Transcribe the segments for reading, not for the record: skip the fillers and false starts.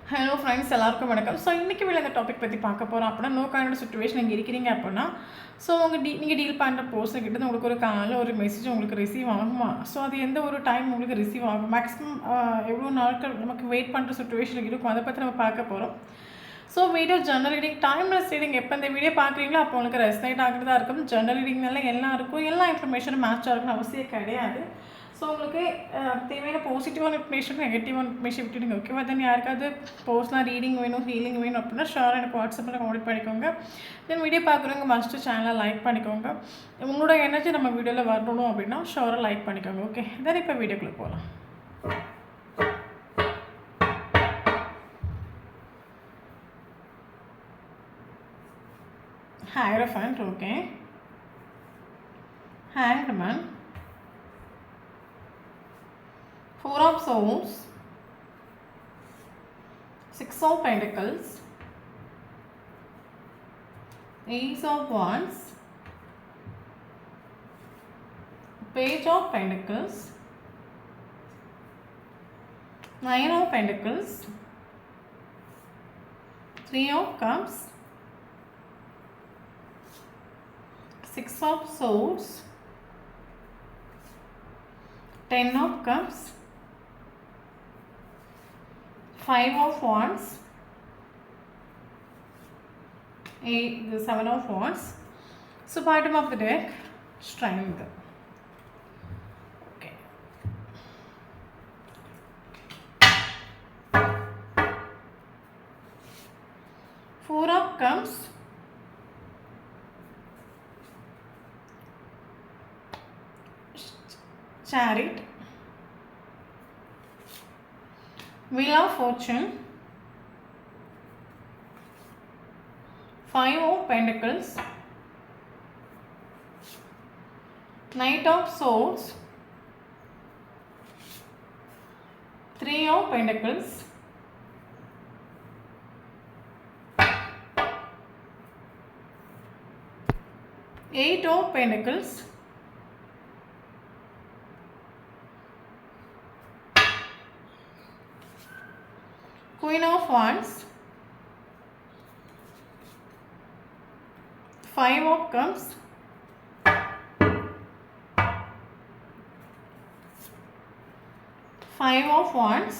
Hello friends, எல்லாருக்கும் வணக்கம். So இன்றைக்கி வீடியோ இந்த டாபிக் பற்றி பார்க்க போகிறோம் அப்படின்னா, நோ கைண்ட் சுச்சுவேஷன் நீங்கள் இருக்கிறீங்க அப்படின்னா, ஸோ நீங்கள் டீல் பண்ணுற பர்சன் கிட்ட உங்களுக்கு ஒரு கால் ஒரு மெசேஜ் உங்களுக்கு ரிசீவ் ஆகுமா? ஸோ அது எந்த ஒரு டைம் உங்களுக்கு ரிசீவ் ஆகும், மேக்ஸிமம் எவ்வளோ நாட்கள் நமக்கு வெயிட் பண்ணுற சுச்சுவேஷன் இருக்கும், அதை பற்றி நம்ம பார்க்க போகிறோம். So video journal reading, timeless reading எப்போ இந்த வீடியோ பார்க்குறீங்களோ அப்போ உங்களுக்கு ரெஸ்னைட் ஆகிறதா இருக்கும். ஜர்னல் ரீடிங்னால எல்லாம் இருக்கும், எல்லா இன்ஃபர்மேஷனும் மேட்ச் ஆகணும்னு அவசியம் கிடையாது. ஸோ உங்களுக்கு தேவையான பாசிட்டிவான இன்ஃபர்மேஷன் நெகட்டிவான இன்ஃபர்மேஷன் விட்டுடுங்க. ஓகேவா? தென் யாருக்காவது பர்சனலாக ரீடிங் வேணும், ஹீலிங் வேணும் அப்படின்னா ஷேர் எனக்கு வாட்ஸ்அப்பில் கான்டெக்ட் பண்ணிக்கோங்க. தென் வீடியோ பார்க்குறவங்க மஸ்ட்டு சேனலை லைக் பண்ணிக்கோங்க. உங்களோட எனர்ஜி நம்ம வீடியோவில் வரணும் அப்படின்னா ஷேரை லைக் பண்ணிக்கோங்க. ஓகே, தென் இப்போ வீடியோக்குள்ளே போகலாம். Hierophant, okay. Hanged Man, Four of Swords, Six of Pentacles, Ace of Wands, Page of Pentacles, Nine of Pentacles, Three of Cups, Six of Swords, Ten of Cups, Five of Wands, the Seven of Wands. So bottom of the deck, Strength. Okay. Four of Cups, Chariot, Wheel of Fortune, Five of Pentacles, Knight of Swords, Three of Pentacles, Eight of Pentacles, Queen of Wands, Five of Cups, Five of Wands,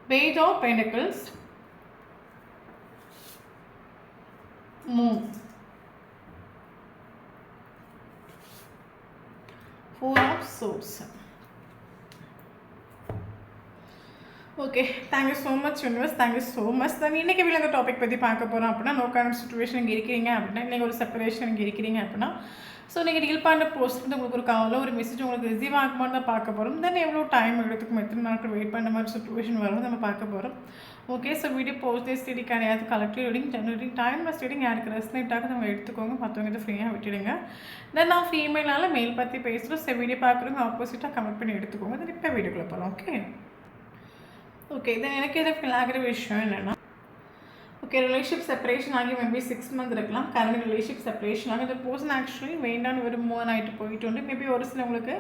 Page of Pentacles, Moon. Four of Swords. Okay, thank you so much universe, thank you so much. தான் இன்றைக்கி வீட்டில் அந்த topic பற்றி பார்க்க போகிறோம் அப்படின்னா, no kind situation இங்கே இருக்கிறீங்க அப்படின்னா, நீங்கள் ஒரு செப்பரேஷன் இங்கே இருக்கிறீங்க அப்படின்னா, ஸோ நீங்கள் டீல் பண்ணுற போஸ்ட் உங்களுக்கு ஒரு காலோ ஒரு மெசேஜ் உங்களுக்கு ரிசீவ் ஆகுமான்னு தான் பார்க்க போகிறோம். தென் எவ்வளோ டைம் எடுத்துக்கும், எத்தனை நாட்கள் வெயிட் பண்ணுற மாதிரி சுச்சுவேஷன் வரும் நம்ம பார்க்க போகிறோம். Okay, so video post study கிடையாது, collective reading, general reading, timeless reading. யாருக்கு ரெஸ்னைட்டாக நம்ம எடுத்துக்கோங்க, மற்றவங்க இதை ஃப்ரீயாக விட்டுடுங்க. தென் நான் ஃபீமேலால் மெயில் பற்றி பேசுகிறோம். ஸோ வீடியோ பார்க்குறவங்க ஆப்போசிட்டாக கமெண்ட் பண்ணி எடுத்துக்கோங்க. தென் இப்போ வீடியோக்குள்ளே போகலாம். ஓகே, தென் எனக்கு எதை ஃபீல் ஆகிற விஷயம் என்னென்னா, ஓகே, ரிலேஷன்ஷிப் செப்பரேஷன் ஆகி மேபி 6 மந்த் இருக்கலாம். கரண்ட் ரிலேஷன்ஷிப் செப்பரேஷன் ஆகி இந்த பர்சன் ஆக்சுவலி வேண்டான்னு ஒரு மூவ் ஆகிட்டு போயிட்டு உண்டு. மேபி ஒரு சிலவங்களுக்கு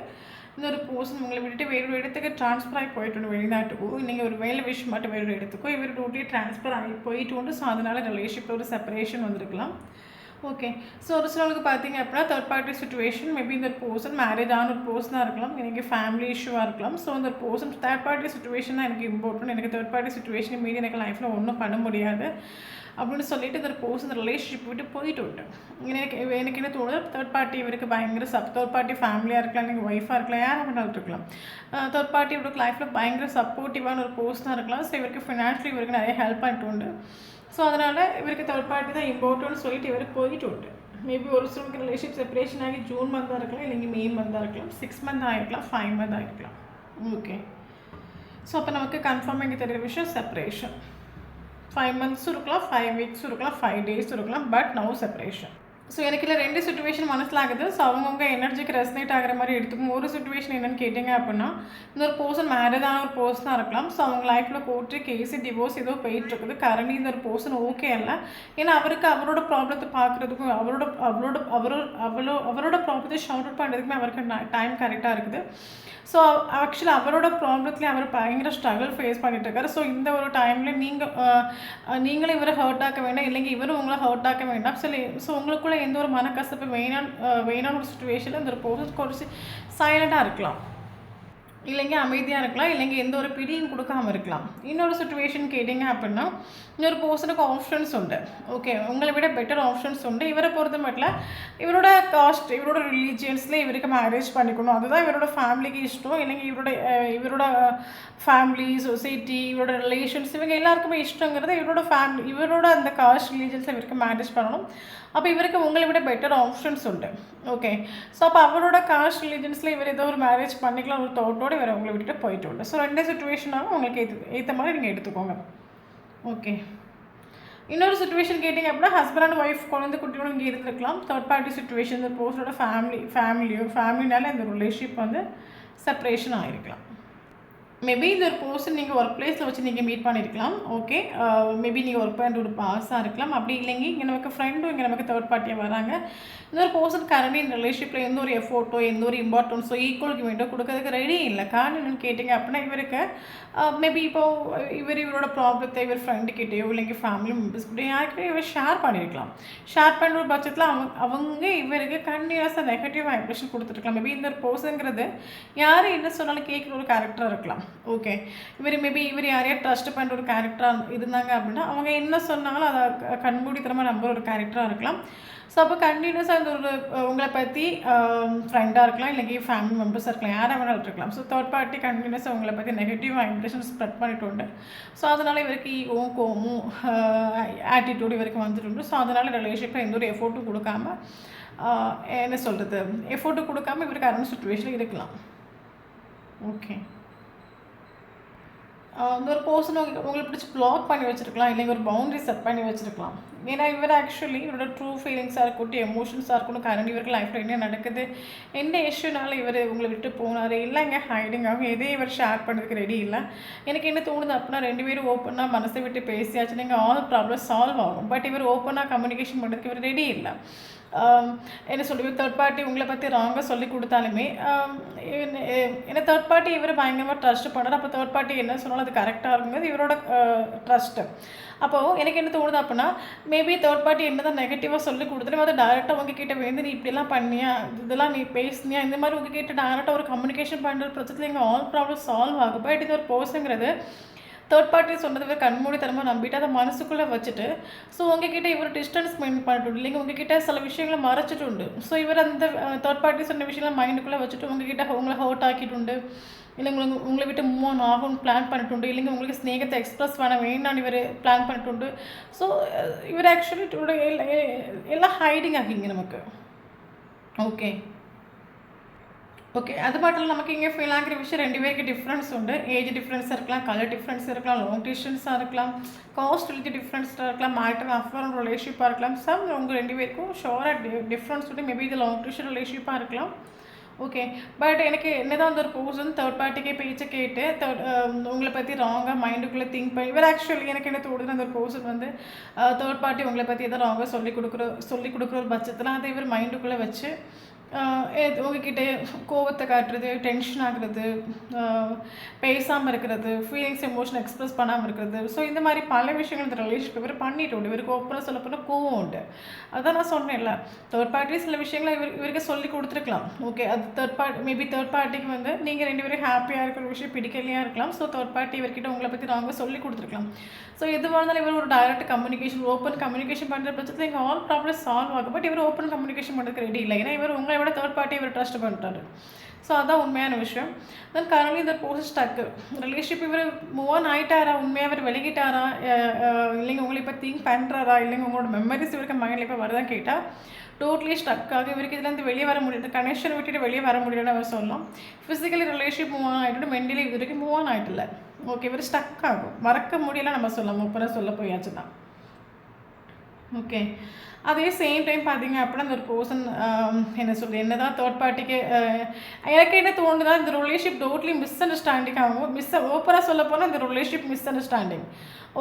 இந்த ஒரு பர்சன் உங்களை விட்டுட்டு வேறு ஒரு இடத்துக்கு ட்ரான்ஸ்ஃபர் ஆகி போயிட்டு உண்டு, வெளிநாட்டுக்கோ நீங்கள் ஒரு வேலை விஷயம் மட்டும் வேறு ஒரு இடத்துக்கோ இவர் டூட்டியே ட்ரான்ஸ்ஃபர் ஆகி போயிட்டு உண்டு. ஸோ அதனால் ரிலேஷன்ஷிப்பில் ஒரு செப்பரேஷன் வந்திருக்கலாம். ஓகே, ஸோ ஒரு சிலவங்களுக்கு பார்த்தீங்க அப்படின்னா தேர்ட் பார்ட்டி சுச்சுவேஷன், மேபி இந்த பர்சன் மேரேஜ் ஆன ஒரு பர்சனாக இருக்கலாம், எனக்கு ஃபேமிலி இஷ்யூவாக இருக்கலாம். ஸோ அந்த பர்சன் தேர்ட் பார்ட்டி சுச்சுவேஷன் தான் எனக்கு இம்பார்ட்டன்ட், எனக்கு தேர்ட் பார்ட்டி சுச்சுவேஷன் மீதி எனக்கு லைஃப்பில் ஒன்றும் பண்ண முடியாது அப்படின்னு சொல்லிட்டு இந்த பர்சன் ரிலேஷன்ஷிப் விட்டு போயிட்டு விட்டேன். எனக்கு என்ன தோணுது, தேர்ட் பார்ட்டி இவருக்கு பயங்கர தேர்ட் பார்ட்டி ஃபேமிலியாக இருக்கலாம், நீங்கள் ஒய்ஃபாக இருக்கலாம், யாராக வேணாலும் இருக்கலாம். தேர்ட் பார்ட்டி இவருக்கு லைஃப்பில் பயங்கர சப்போர்ட்டிவான ஒரு பர்சனாக இருக்கலாம். ஸோ இவருக்கு ஃபினான்ஷியலி இவருக்கு நிறைய ஹெல்ப் பண்ணிட்டு உண்டு. ஸோ அதனால் இவருக்கு தேர்ட் பார்ட்டி தான் இம்பார்ட்டன்ட்னு சொல்லிட்டு இவருக்கு போயிட்டு உண்டு. மேபி ஒரு சிலருக்கு ரிலேஷன்ஷிப் செப்பரேஷன் ஆகி ஜூன் மந்தாக இருக்கலாம், இல்லைங்க மே மந்தாக இருக்கலாம், 6 மந்த் ஆகிருக்கலாம், 5 மந்த் ஆகிருக்கலாம். ஓகே, ஸோ அப்போ நமக்கு கன்ஃபார்மாக இங்கே தெரிகிற விஷயம் செப்பரேஷன். 5 months இருக்கலாம், 5 weeks இருக்கலாம், 5 days இருக்கலாம், பட் நோ செப்பரேஷன். ஸோ எனக்கு இல்லை 2 சுச்சுவேஷன் மனசில் ஆகுது. ஸோ அவங்கவுங்க எனர்ஜிக்கு ரெசனேட் ஆகிற மாதிரி எடுத்துக்கும். ஒரு சுச்சுவேஷன் என்னென்னு கேட்டிங்க அப்படின்னா, இந்த ஒரு பர்சன் மேரேஜான ஒரு பர்சனாக இருக்கலாம். ஸோ அவங்க லைஃப்பில் கோர்ட்டு கேஸு டிவோர்ஸ் ஏதோ போயிட்டுருக்குது. கரண்ட்லி இந்த ஒரு பர்சன் ஓகே இல்லை. ஏன்னா அவருக்கு அவரோட ப்ராப்ளத்தை பார்க்குறதுக்கும் அவரோட ப்ராப்ளத்தை ஷவுட் அவுட் பண்ணுறதுக்குமே அவருக்கு டைம் கரெக்டாக இருக்குது. ஸோ ஆக்சுவலாக அவரோட ப்ராப்ளத்துலேயே அவர் பயங்கர ஸ்ட்ரகிள் ஃபேஸ் பண்ணிட்டு இருக்காரு. ஸோ இந்த ஒரு டைமில் நீங்களும் இவரை ஹர்ட் ஆக்க வேண்டாம், இல்லைங்க இவரும் உங்களை ஹர்ட் ஆக்க வேண்டாம். ஸோ உங்களுக்குள்ளே எந்த ஒரு மனக்கசப்பு வேணான ஒரு சுச்சுவேஷனில் இந்த ஒரு பர்சன் கொஞ்சம் சைலண்ட்டாக இருக்கலாம், இல்லைங்க அமைதியாக இருக்கலாம், இல்லைங்க எந்த ஒரு பிடியும் கொடுக்காமல் இருக்கலாம். இன்னொரு சுச்சுவேஷன் கேட்டிங்க அப்படின்னா, இன்னொரு பர்சனுக்கு ஆப்ஷன்ஸ் உண்டு. ஓகே, உங்களை விட பெட்டர் ஆப்ஷன்ஸ் உண்டு. இவரை பொறுத்த மட்டும் இவரோட காஸ்ட், இவரோட ரிலீஜியன்ஸில் இவருக்கு மேரேஜ் பண்ணிக்கணும், அதுதான் இவரோட ஃபேமிலிக்கு இஷ்டம். இல்லைங்க இவரோட ஃபேமிலி, சொசைட்டி, இவரோட ரிலேஷன்ஸ், இவங்க எல்லாருக்குமே இஷ்டங்கிறது இவரோட அந்த காஸ்ட் ரிலீஜியன்ஸில் இவருக்கு மேரேஜ் பண்ணணும். அப்போ இவருக்கு உங்களை விட பெட்டர் ஆப்ஷன்ஸ் உண்டு. ஓகே, ஸோ அப்போ அவரோட காஸ்ட் ரிலீஜன்ஸில் இவர் ஏதோ ஒரு மேரேஜ் பண்ணிக்கலாம் ஒரு தாட்டோடு இவர் உங்களை விட்டுட்டு போயிட்டு உண்டு. ஸோ 2 சுச்சுவேஷனாகவும் உங்களுக்கு ஏற்ற மாதிரி நீங்கள் எடுத்துக்கோங்க. ஓகே, இன்னொரு சுச்சுவேஷன் கேட்டிங்க அப்படின்னா, ஹஸ்பண்ட் அண்ட் ஒய்ஃப் குழந்தை குட்டியோட இங்கே இருந்திருக்கலாம். தேர்ட் பார்ட்டி சுச்சுவேஷன், இந்த பர்சனோட ஃபேமிலினால இந்த ரிலேஷன்ஷிப் வந்து செப்பரேஷன் ஆகிருக்கலாம். மேபி இந்த ஒரு பர்சன் நீங்கள் ஒர்க் பிளேஸில் வச்சு நீங்கள் மீட் பண்ணியிருக்கலாம். ஓகே, மேபி நீங்கள் ஒர்க் பண்ணுற ஒரு பாஸாக இருக்கலாம். அப்படி இல்லைங்க இங்கே நமக்கு ஃப்ரெண்டும் இங்கே நமக்கு தேர்ட் பார்ட்டியாக வராங்க. இந்த ஒரு பர்சன் கரண்ட்லி இந்த ரிலேஷன்ஷிப்பில் எந்த ஒரு எஃபோர்ட்டோ எந்த ஒரு இம்பார்ட்டன்ஸோ ஈக்குவல் கிமெண்ட்டோ கொடுக்கறதுக்கு ரெடி இல்லை. காரணம் என்னென்னு கேட்டிங்க அப்படின்னா, இவருக்கு மேபி இப்போது இவரோட ப்ராப்ளத்தை இவர் ஃப்ரெண்டுக்கிட்டேயோ இல்லைங்க ஃபேமிலி மெம்பர்ஸ் கிட்டே யாருக்கிட்டே இவர் ஷேர் பண்ணியிருக்கலாம். ஷேர் பண்ணுற ஒரு பட்சத்தில் அவங்க இவருக்கு கண்டினியூஸாக நெகட்டிவ் வைப்ரேஷன் கொடுத்துருக்கலாம். மேபி இந்த ஒரு பர்சனுங்கிறது யார் என்ன சொன்னாலும் கேட்குற ஒரு கேரக்டராக இருக்கலாம். ஓகே, இவர் யாரையா ட்ரஸ்ட் பண்ணுற ஒரு கேரக்டராக இருந்தாங்க அப்படின்னா, அவங்க என்ன சொன்னாலும் அதை கண்மூடித்தனமாக நம்புற ஒரு கேரக்டராக இருக்கலாம். ஸோ அப்போ கண்டினியூஸாக இந்த ஒரு உங்களை பற்றி ஃப்ரெண்டாக இருக்கலாம், இல்லைங்க ஃபேமிலி மெம்பர்ஸாக இருக்கலாம், யாராக வேணாலும் இருக்கலாம். ஸோ தேர்ட் பார்ட்டி கண்டினியூஸாக உங்களை பற்றி நெகட்டிவ் வைப்ரேஷன் ஸ்ப்ரெட் பண்ணிட்டு உண்டு. ஸோ அதனால் இவருக்கு கோமும் ஆட்டிடியூடு இவருக்கு வந்துட்டு. ஸோ அதனால் ரிலேஷன்ஷிப்பில் எந்த ஒரு எஃபோர்ட்டும் கொடுக்காம என்ன சொல்கிறது எஃபோர்ட்டும் கொடுக்காம இவர் கரண்ட் சுச்சுவேஷனில் இருக்கலாம். ஓகே, இந்த ஒரு பர்சன் உங்களை பிடிச்சி பிளாக் பண்ணி வச்சுருக்கலாம், இல்லைங்க ஒரு பவுண்டரி செட் பண்ணி வச்சுருக்கலாம். ஏன்னா இவர் ஆக்சுவலி இவரோட ட்ரூ ஃபீலிங்ஸாக இருக்கட்டும், எமோஷன்ஸாக இருக்கணும், கரண்ட் இவருக்கு லைஃப்பில் என்ன நடக்குது, என்ன இஷ்யூனால இவர் உங்களை விட்டு போனார், இல்லைங்க ஹைடிங் ஆகும், எதையும் இவர் ஷேர் பண்ணுறதுக்கு ரெடி இல்லை. எனக்கு என்ன தோணுது அப்படின்னா, 2 பேரும் ஓப்பனாக மனசை விட்டு பேசியாச்சு, நீங்கள் ஆல் ப்ராப்ளம் சால்வ் ஆகும். பட் இவர் ஓப்பனாக கம்யூனிகேஷன் பண்ணுறதுக்கு இவர் ரெடி இல்லை. என்ன சொல்லி தேர்ட் பார்ட்டி உங்களை பற்றி ராங்காக சொல்லி கொடுத்தாலுமே ஏன்னா தேர்ட் பார்ட்டி இவர் பயங்கரமாக ட்ரஸ்ட் பண்ணுறாரு. அப்போ தேர்ட் பார்ட்டி என்ன சொன்னாலும் அது கரெக்டாக இருக்குங்கிறது இவரோட ட்ரஸ்ட்டு. அப்போது எனக்கு என்ன தோணுது அப்படின்னா, மேபி தேர்ட் பார்ட்டி என்ன தான் நெகட்டிவாக சொல்லி கொடுத்தாலும் அதை டேரெக்டாக உங்ககிட்ட வந்து நீ இப்படிலாம் பண்ணியா, இதெல்லாம் நீ பேசுனியா, இந்த மாதிரி உங்ககிட்ட டேரெக்டாக ஒரு கம்யூனிகேஷன் பண்ணுற பிரச்சனை எங்கள் ஆல் ப்ராப்ளம் சால்வ் ஆகும். பட் இது ஒரு பர்சனுங்கிறது தேர்ட் பார்ட்டி சொன்னது இவர் கண்மூடித்தனமாக நம்பிட்டு அதை மனசுக்குள்ளே வச்சுட்டு, ஸோ உங்ககிட்ட இவர் டிஸ்டன்ஸ் மெயின்டைன் பண்ணிட்டு இல்லைங்க உங்ககிட்ட சில விஷயங்களை மறைச்சிட்டு உண்டு. ஸோ இவர் அந்த தேர்ட் பார்ட்டி சொன்ன விஷயங்களை மைண்டுக்குள்ளே வச்சுட்டு உங்களை ஹர்ட் ஆக்கிட்டு உண்டு, இல்லை உங்களை விட்டு மூவ் ஆன் ஆகும்னு பிளான் பண்ணிட்டு, இல்லைங்க உங்களுக்கு ஸ்நேகத்தை எக்ஸ்பிரஸ் பண்ண வேண்டான்னு இவர் பிளான் பண்ணிட்டு. ஸோ இவர் ஆக்சுவலி எல்லாம் ஹைடிங் ஆகிங்க நமக்கு. ஓகே, ஓகே, அது மட்டும் இல்லை நமக்கு இங்கே ஃபீல் ஆகிற விஷயம் 2 பேருக்கு டிஃப்ரென்ஸ் உண்டு. ஏஜ் டிஃப்ரென்ஸாக இருக்கலாம், கலர் டிஃப்ரென்ஸ் இருக்கலாம், லாங் டிஸ்டன்ஸாக இருக்கலாம், காஸ்ட் ரிலேட்டட் டிஃப்ரென்ஸாக இருக்கலாம், மேரிட்டல் அஃபேர் ரிலேஷன்ஷிப்பாக இருக்கலாம். உங்கள் 2 பேருக்கும் ஷோராக டிஃப்ரென்ஸ் உண்டு. மேபி இது லாங் டிஸ்டன்ஸ் ரிலேஷன்ஷிப்பாக இருக்கலாம். ஓகே, பட் எனக்கு என்னதான் அந்த ஒரு பர்சன் தேர்ட் பார்ட்டிக்கே பேச்சை கேட்டு உங்களை பற்றி ராங்காக மைண்டுக்குள்ளே திங்க் பண்ணி இவர் ஆக்சுவலி எனக்கு என்ன தோணுது, அந்த ஒரு பர்சன் வந்து தேர்ட் பார்ட்டி உங்களை பற்றி எதாவது ராங்காக சொல்லி கொடுக்குற ஒரு பட்சத்தில் அதை இவர் மைண்டுக்குள்ளே வச்சு உங்ககிட்ட கோவத்தை காட்டுறது, டென்ஷன் ஆகுறது, பேசாமல் இருக்கிறது, ஃபீலிங்ஸ் எமோஷன் எக்ஸ்ப்ரெஸ் பண்ணாமல் இருக்கிறது. ஸோ இந்த மாதிரி பல விஷயங்கள் இந்த ரிலேஷன்ஷிப் இவர் பண்ணிட்டு உண்டு. இவருக்கு ஓப்பனாக சொல்ல போனால் கோவம் உண்டு. அதான் நான் சொன்னேன்ல, தேர்ட் பார்ட்டி சில விஷயங்களை இவருக்கு சொல்லி கொடுத்துருக்கலாம். ஓகே, அது மேபி தேர்ட் பார்ட்டிக்கு வந்து நீங்கள் 2 பேரும் ஹாப்பியாக இருக்கிற விஷயம் பிடிக்கலையாக இருக்கலாம். ஸோ தேர்ட் பார்ட்டி இவர்கிட்ட உங்களை பற்றி நாங்கள் சொல்லி கொடுத்துருக்கலாம். ஸோ எதுவாக இருந்தாலும் இவர் ஒரு டைரக்ட் கம்யூனிகேஷன் ஓப்பன் கம்யூனிகேஷன் பண்ணுற பட்சத்தில் எங்கள் ஆல் ப்ராப்ளம் சால்வ் ஆகும். பட் இவர் ஓப்பன் கம்யூனிகேஷன் பண்ணுறதுக்கு ரெடி இல்லை. ஏன்னா இவர் உங்களை விட தேர்ட் பார்ட்டி இவர் ட்ரஸ்ட் பண்ணிட்டாரு. ஸோ அதுதான் உண்மையான விஷயம். தென் கரண்ட்லி இந்த போஸ்ட் ஸ்டக்கு ரிலேஷன்ஷிப் இவர் மூவ் ஆன் ஆகிட்டாரா, உண்மையாக அவர் விலகிட்டாரா, இல்லைங்க உங்களை இப்போ திங்க் பண்ணுறாரா, இல்லைங்க உங்களோட மெமரிஸ் இவருக்கு மைண்டில் இப்போ வருதான் கேட்டால் டோட்டலி ஸ்டக்காக இவருக்கு இதுலேருந்து வெளியே வர முடியாது. கனெக்ஷன் விட்டுட்டு வெளியே வர முடியலன்னு அவர் சொல்லலாம். ஃபிசிக்கலி ரிலேஷன்ஷிப் மூவ் ஆன் ஆகிட்டு மென்டலி இது வரைக்கும் மூவ் ஆன் ஆகிட்டில்ல. ஓகே, இவர் ஸ்டக் ஆகும், மறக்க முடியல நம்ம சொல்லலாம். முப்பரை சொல்ல போயாச்சு தான். ஓகே, அதே சேம் டைம் பார்த்தீங்க அப்படின்னா அந்த ஒரு பர்சன் என்ன சொல்கிறது, என்ன தான் தேர்ட் பார்ட்டிக்கு எனக்கு என்ன தோணுதா, இந்த ரிலேஷன்ஷிப் டோட்டலி மிஸ் அண்டர்ஸ்டாண்டிங் ஆகும். ஓப்பனாக சொல்ல போனால் இந்த ரிலேஷன்ஷிப் மிஸ் அண்டர்ஸ்டாண்டிங்.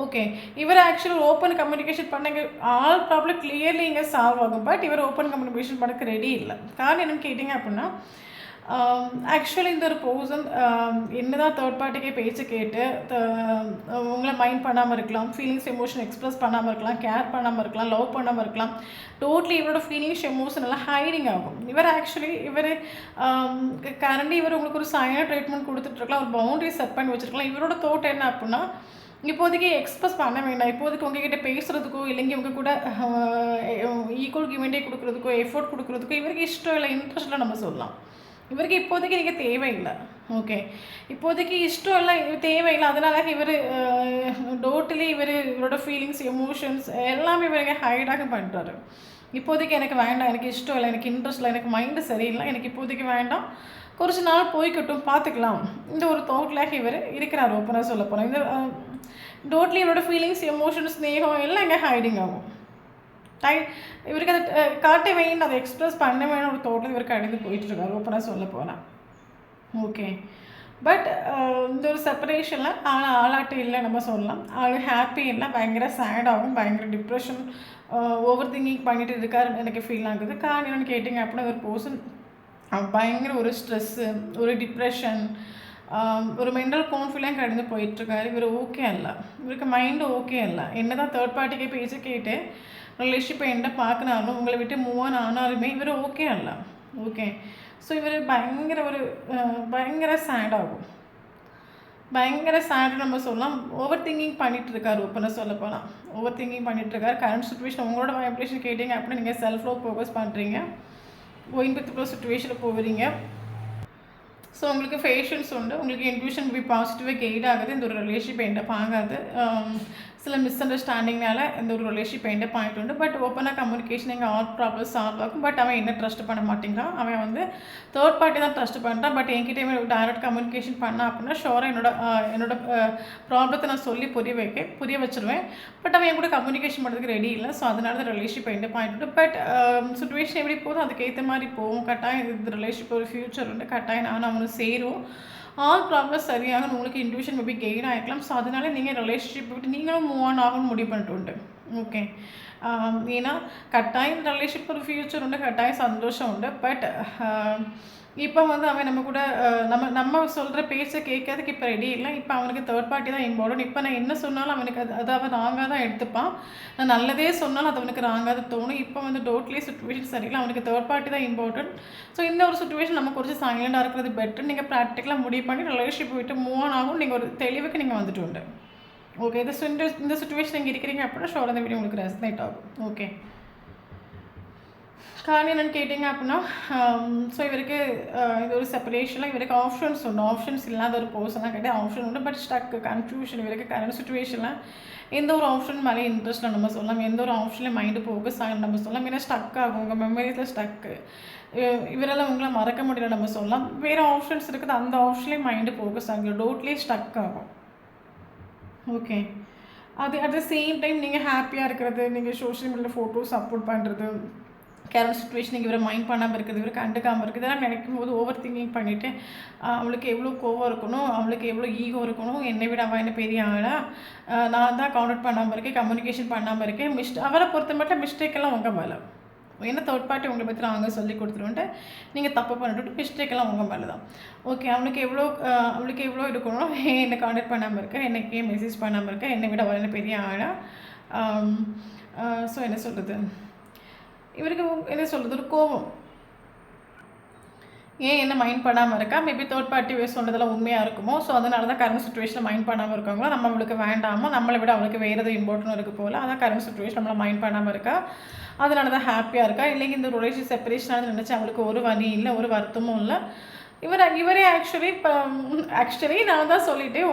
ஓகே, இவர் ஆக்சுவலி ஓப்பன் கம்யூனிகேஷன் பண்ணங்க ஆல் ப்ராப்ளம் கிளியர்லி இங்கே சால்வ் ஆகும். பட் இவர் ஓப்பன் கம்யூனிகேஷன் பண்ணக்கு ரெடி இல்லை. காரணம் என்னன்னு கேட்டிங்க அப்படின்னா ஆக்சுவலி இந்த ஒரு பர்சன் என்னதான் தேர்ட் பார்ட்டிக்கே பேச்சு கேட்டு உங்களை மைண்ட் பண்ணாமல் இருக்கலாம், ஃபீலிங்ஸ் எமோஷன் எக்ஸ்ப்ரெஸ் பண்ணாமல் இருக்கலாம், கேர் பண்ணாமல் இருக்கலாம், லவ் பண்ணாமல் இருக்கலாம். டோட்டலி இவரோட ஃபீலிங்ஸ் எமோஷன் எல்லாம் ஹைடிங் ஆகும். இவர் ஆக்சுவலி கரண்ட்லி இவர் உங்களுக்கு ஒரு சைனாக ட்ரீட்மெண்ட் கொடுத்துட்ருக்கலாம், ஒரு பவுண்டரி செட் பண்ணி வச்சுருக்கலாம். இவரோட தோட்டம் என்ன அப்படின்னா, இப்போதைக்கு எக்ஸ்பிரஸ் பண்ண வேண்டாம், இப்போதைக்கு உங்ககிட்ட பேசுகிறதுக்கோ இல்லைங்க உங்கள் கூட ஈக்குவல் கிவெண்டே கொடுக்குறதுக்கோ எஃபோர்ட் கொடுக்குறதுக்கோ இவருக்கு இஷ்டம் இல்லை, இன்ட்ரெஸ்ட் இல்லை நம்ம சொல்லலாம். இவருக்கு இப்போதைக்கு நீங்கள் தேவையில்லை. ஓகே, இப்போதைக்கு இஷ்டம் இல்லை, தேவையில்லை. அதனால இவர் டோட்டலி இவரோட ஃபீலிங்ஸ் எமோஷன்ஸ் எல்லாமே இவருக்கு ஹைடாக பண்ணுறாரு. இப்போதைக்கு எனக்கு வேண்டாம், எனக்கு இஷ்டம் இல்லை, எனக்கு இன்ட்ரெஸ்ட் இல்லை, எனக்கு மைண்டு சரியில்லை, எனக்கு இப்போதைக்கு வேண்டாம், கொஞ்ச நாள் போய்க்கட்டும், பார்த்துக்கலாம், இந்த ஒரு தாட்லாக இவர் இருக்கிறார். ஓப்பனாக சொல்ல போகிறேன், இந்த டோட்டலி இவரோட ஃபீலிங்ஸ் எமோஷன்ஸ் ஸ்நேகம் எல்லாம் இங்கே ஹைடிங் ஆகும். இவருக்கு அதை காட்ட வேணும், அதை எக்ஸ்ப்ரெஸ் பண்ண வேணும் ஒரு தோட்டம் இவருக்கு அடைந்து போயிட்டுருக்காரு. ஓப்பனாக சொல்ல போனால் ஓகே. பட் இந்த ஒரு செப்பரேஷனில் ஆளாட்டம் இல்லை நம்ம சொல்லலாம். ஆள் ஹாப்பி இல்லை, பயங்கர சேடாகும், பயங்கர டிப்ரெஷன், ஓவர் திங்கிங் பண்ணிட்டு இருக்காருன்னு எனக்கு ஃபீல் ஆகுது. காரணம் என்னென்னு கேட்டிங்க அப்படின்னா, ஒரு பர்சன் பயங்கர ஒரு ஸ்ட்ரெஸ்ஸு, ஒரு டிப்ரெஷன், ஒரு மென்டல் கான்ஃபிடென்ட் கடந்து போயிட்டுருக்காரு. இவர் ஓகே இல்லை, இவருக்கு மைண்டு ஓகே இல்லை. என்ன தான் தேர்ட் பார்ட்டிக்கு பேச்சு கேட்டு ரிலேஷன்ஷிப்பை என்ன பார்க்கனாலும் உங்களை விட்டு மூவ் ஆன் ஆனாலுமே இவர் ஓகே அல்ல. ஓகே, ஸோ இவர் பயங்கர சேட் ஆகும், பயங்கர சேடு நம்ம சொல்லலாம். ஓவர் திங்கிங் பண்ணிகிட்ருக்காரு. ஓப்பனாக சொல்ல போனால் ஓவர் திங்கிங் பண்ணிகிட்ருக்காரு. கரண்ட் சுச்சுவேஷன் உங்களோட வைப்ரேஷன் கேட்டிங்க அப்படின்னு நீங்கள் செல்ஃப் லவ் ஃபோக்கஸ் பண்ணுறீங்க, கோயிங் வித் ப்ளோ சுச்சுவேஷனில் போகிறீங்க. ஸோ உங்களுக்கு ஃபேஷன்ஸ் உண்டு, உங்களுக்கு இன்ட்யூஷன் பி பாசிட்டிவாக கெய்ட் ஆகுது. இந்த ஒரு ரிலேஷன்ஷிப் எண்டப் ஆகாது. சில மிஸ் அண்டர்ஸ்டாண்டிங்னால இந்த ஒரு ரிலேஷன்ஷிப் எண்டப் ஆகிட்டு உண்டு. பட் ஓப்பனாக கம்யூனிகேஷன் எங்கள் ஆல் ப்ராப்ளம் சால்வ் ஆகும். பட் அவன் என்ன ட்ரஸ்ட் பண்ண மாட்டேங்கிறான், அவன் தேர்ட் பார்ட்டி தான் ட்ரஸ்ட் பண்ணுறான். பட் என்கிட்ட டைரக்ட் கம்யூனிகேஷன் பண்ணால் அப்படின்னா ஷோராக என்னோட ப்ராப்ளத்தை நான் சொல்லி புரிய வச்சுருவேன். பட் அவன் என் கூட கம்யூனிகேஷன் பண்ணுறதுக்கு ரெடி இல்லை. ஸோ அதனால தான் ரிலேஷன்ஷிப் எண்டப் ஆகிட்டு. பட் சுச்சுவேஷன் எப்படி போதும் அதுக்கேற்ற மாதிரி போகும். கட்டாயம் இந்த ரிலேஷன்ஷிப் ஒரு ஃப்யூச்சர் உண்டு, கட்டாயம் நான் அவனு சேரும். ஆல் ப்ராப்ளம்ஸ் சரியாக உங்களுக்கு இன்ட்யூஷன் மேபி கெயின் ஆகிக்கலாம். ஸோ அதனால நீங்கள் ரிலேஷன்ஷிப் விட்டு நீங்களும் மூவ் ஆன் ஆகணும்னு முடிவு பண்ணிட்டு உண்டு. ஓகே, ஏன்னா கட்டாயம் ரிலேஷன்ஷிப் ஒரு ஃப்யூச்சர் உண்டு, கட்டாயம் சந்தோஷம் உண்டு. பட் இப்போ அவன் நம்ம கூட நம்ம சொல்கிற பேச்சை கேட்கறதுக்கு இப்போ ரெடி இல்லை. இப்போ அவனுக்கு தேர்ட் பார்ட்டி தான் இம்பார்ட்டன்ட். இப்போ நான் என்ன சொன்னாலும் அவனுக்கு அது அவன் ராங்காக தான் எடுத்துப்பான். நான் நல்லதே சொன்னாலும் அது அவனுக்கு ராங்காக தான் தோணும். இப்போ டோட்லி சுச்சுவேஷன் சரியில்லை, அவனுக்கு தேர்ட் பார்ட்டி தான் இம்பார்ட்டன்ட். ஸோ இந்த ஒரு சுச்சுவேஷன் நம்ம கொஞ்சம் சைலண்டாக இருக்கிறது பெட்டர். நீங்கள் ப்ராக்டிக்கலாக முடிவு பண்ணி ரிலேஷன்ஷிப் விட்டு மூவ் ஆன் ஆகும். நீங்கள் ஒரு தெளிவுக்கு நீங்கள் வந்துட்டு உண்டு. ஓகே, இந்த சுச்சுவேஷன் நீங்கள் இருக்கிறீங்க அப்படின்னா ஷோர் அந்த வீடியோ உங்களுக்கு ரெசனேட் ஆகும். ஓகே, காரணம் என்னென்னு கேட்டிங்க அப்படின்னா, ஸோ இவருக்கு இது ஒரு செப்பரேஷனில் இவருக்கு ஆப்ஷன்ஸ் உண்டு. ஆப்ஷன்ஸ் இல்லாத ஒரு பர்சனாக கிடையாது, ஆப்ஷன் உண்டு. பட் ஸ்டக்கு கன்ஃபியூஷன் இவருக்கு கரண்ட் சுச்சுவேஷனில் எந்த ஒரு ஆப்ஷன் மேலே இன்ட்ரெஸ்ட்டில் நம்ம சொல்லலாம், எந்த ஒரு ஆப்ஷன்லேயும் மைண்டு ஃபோக்கஸ் ஆகணும் நம்ம சொல்லலாம். ஏன்னா ஸ்டக் ஆகும், உங்கள் மெமரிஸில் ஸ்டக்கு, இவரெல்லாம் உங்களை மறக்க முடியல நம்ம சொல்லலாம். வேறு ஆப்ஷன்ஸ் இருக்குது, அந்த ஆப்ஷன்லேயும் மைண்டு ஃபோக்கஸ் ஆகும், டோட்லி ஸ்டக் ஆகும். ஓகே, அது அட் த சேம் டைம் நீங்கள் ஹாப்பியாக இருக்கிறது, நீங்கள் சோஷியல் மீடியாவில் ஃபோட்டோஸ் அப்லோட் பண்ணுறது, கரண்ட் சுச்சுவேஷன் இவரை மைண்ட் பண்ணாமல் இருக்குது, இவர் கண்டுக்காமல் இருக்குது, இதெல்லாம் நினைக்கும் போது ஓவர் திங்கிங் பண்ணிவிட்டு அவளுக்கு எவ்வளோ கோவம் இருக்கணும், அவளுக்கு எவ்வளோ ஈகோ இருக்கணும், என்னை விட அவள் என்ன பெரிய ஆளாக, நான் தான் கான்டாக்ட் பண்ணாமல் இருக்கேன், கம்யூனிகேஷன் பண்ணாமல் இருக்கேன், அவரை பொறுத்த மட்டும் மிஸ்டேக்கெல்லாம் உங்கள் மேலே. ஏன்னா தேர்ட் பார்ட்டி உங்களை பற்றி அவங்க சொல்லி கொடுத்துருவோன்ட்டு நீங்கள் தப்பு பண்ணிட்டு மிஸ்டேக்கெல்லாம் உங்கள் மேலே தான். ஓகே, அவளுக்கு எவ்வளோ இருக்கணும், என்னை கான்டாக்ட் பண்ணாமல் இருக்கேன், என்னைக்கே மெசேஜ் பண்ணாமல் இருக்கேன், என்னை விட அவள் என்ன பெரிய ஆளாக. ஸோ என்ன சொல்கிறது, இவருக்கு என்ன சொல்கிறது, ஒரு கோபம். ஏன் என்ன மைண்ட் பண்ணாமல் இருக்கா, மேபி தேர்ட் பார்ட்டி சொன்னதெல்லாம் உண்மையாக இருக்குமோ. ஸோ அதனால தான் கரண்ட் சுச்சுவேஷனில் மைண்ட் பண்ணாமல் இருக்காங்களோ, நம்ம அவளுக்கு வேண்டாமோ, நம்மளை விட அவளுக்கு வேறு எதுவும் இம்பார்ட்டன்ட் இருக்குது போல், அதான் கரண்ட் சுச்சுவேஷன் நம்மளை மைண்ட் பண்ணாமல் இருக்கா, அதனால தான் ஹாப்பியாக இருக்கா. இல்லைங்க இந்த ரிலேஷன் செப்பரேஷனாக நினச்சி அவளுக்கு ஒரு வலி இல்லை, ஒரு வருத்தமும் இல்லை. இவரே ஆக்சுவலி நான் தான் சொல்லிட்டேன்,